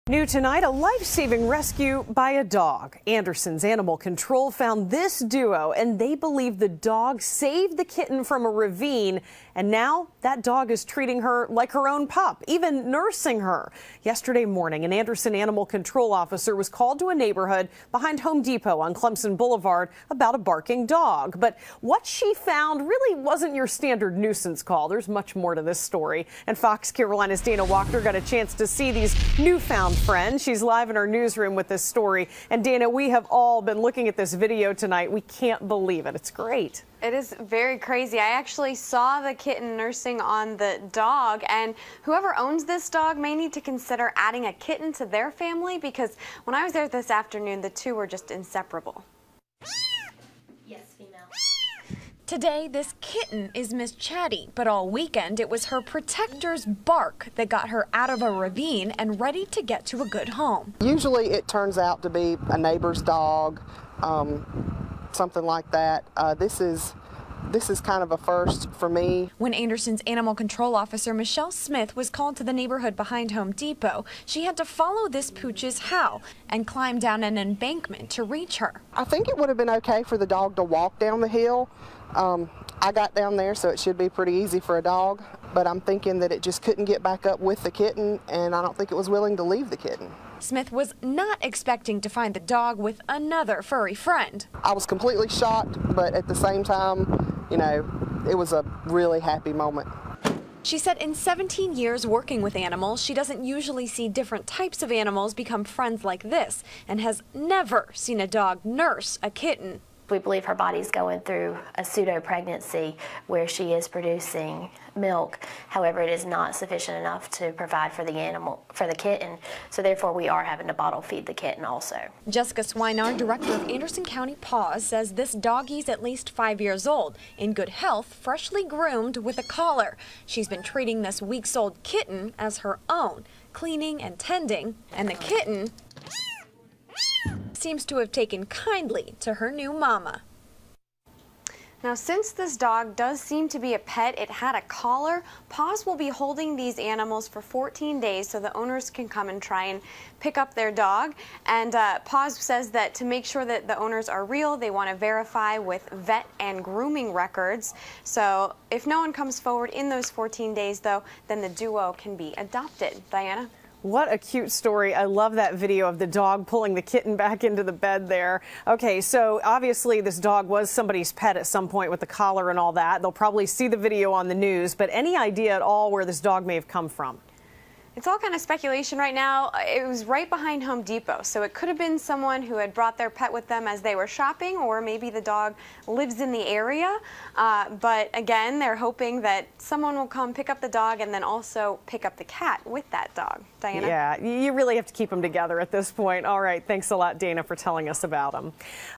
New tonight, a life-saving rescue by a dog. Anderson's Animal Control found this duo, and they believe the dog saved the kitten from a ravine, and now that dog is treating her like her own pup, even nursing her. Yesterday morning, an Anderson Animal Control officer was called to a neighborhood behind Home Depot on Clemson Boulevard about a barking dog. But what she found really wasn't your standard nuisance call. There's much more to this story. And Fox Carolina's Dana Wachter got a chance to see these newfound friend. She's live in our newsroom with this story. And Dana, we have all been looking at this video tonight. We can't believe it. It's great. It is very crazy. I actually saw the kitten nursing on the dog, and whoever owns this dog may need to consider adding a kitten to their family, because when I was there this afternoon, the two were just inseparable. Yes, female. Today, this kitten is Miss Chatty, but all weekend it was her protector's bark that got her out of a ravine and ready to get to a good home. Usually it turns out to be a neighbor's dog, something like that. This is kind of a first for me. When Anderson's Animal Control Officer Michelle Smith was called to the neighborhood behind Home Depot, she had to follow this pooch's howl and climb down an embankment to reach her. I think it would have been okay for the dog to walk down the hill. I got down there, so it should be pretty easy for a dog, but I'm thinking that it just couldn't get back up with the kitten, and I don't think it was willing to leave the kitten. Smith was not expecting to find the dog with another furry friend. I was completely shocked, but at the same time, you know, it was a really happy moment. She said in 17 years working with animals, she doesn't usually see different types of animals become friends like this, and has never seen a dog nurse a kitten. We believe her body's going through a pseudo-pregnancy where she is producing milk. However, it is not sufficient enough to provide for the animal, for the kitten, so therefore we are having to bottle feed the kitten also. Jessica Swinard, director of Anderson County Paws, says this doggie's at least 5 years old, in good health, freshly groomed with a collar. She's been treating this weeks-old kitten as her own, cleaning and tending, and the kitten seems to have taken kindly to her new mama. Now, since this dog does seem to be a pet, it had a collar, Paws will be holding these animals for 14 days so the owners can come and try and pick up their dog. And Paws says that to make sure that the owners are real, they want to verify with vet and grooming records. So if no one comes forward in those 14 days, though, then the duo can be adopted. Diana? What a cute story. I love that video of the dog pulling the kitten back into the bed there. Okay, so obviously this dog was somebody's pet at some point with the collar and all that. They'll probably see the video on the news, but any idea at all where this dog may have come from? It's all kind of speculation right now. It was right behind Home Depot, so it could have been someone who had brought their pet with them as they were shopping, or maybe the dog lives in the area. But again, they're hoping that someone will come pick up the dog and then also pick up the cat with that dog. Diana? Yeah, you really have to keep them together at this point. All right, thanks a lot, Dana, for telling us about them.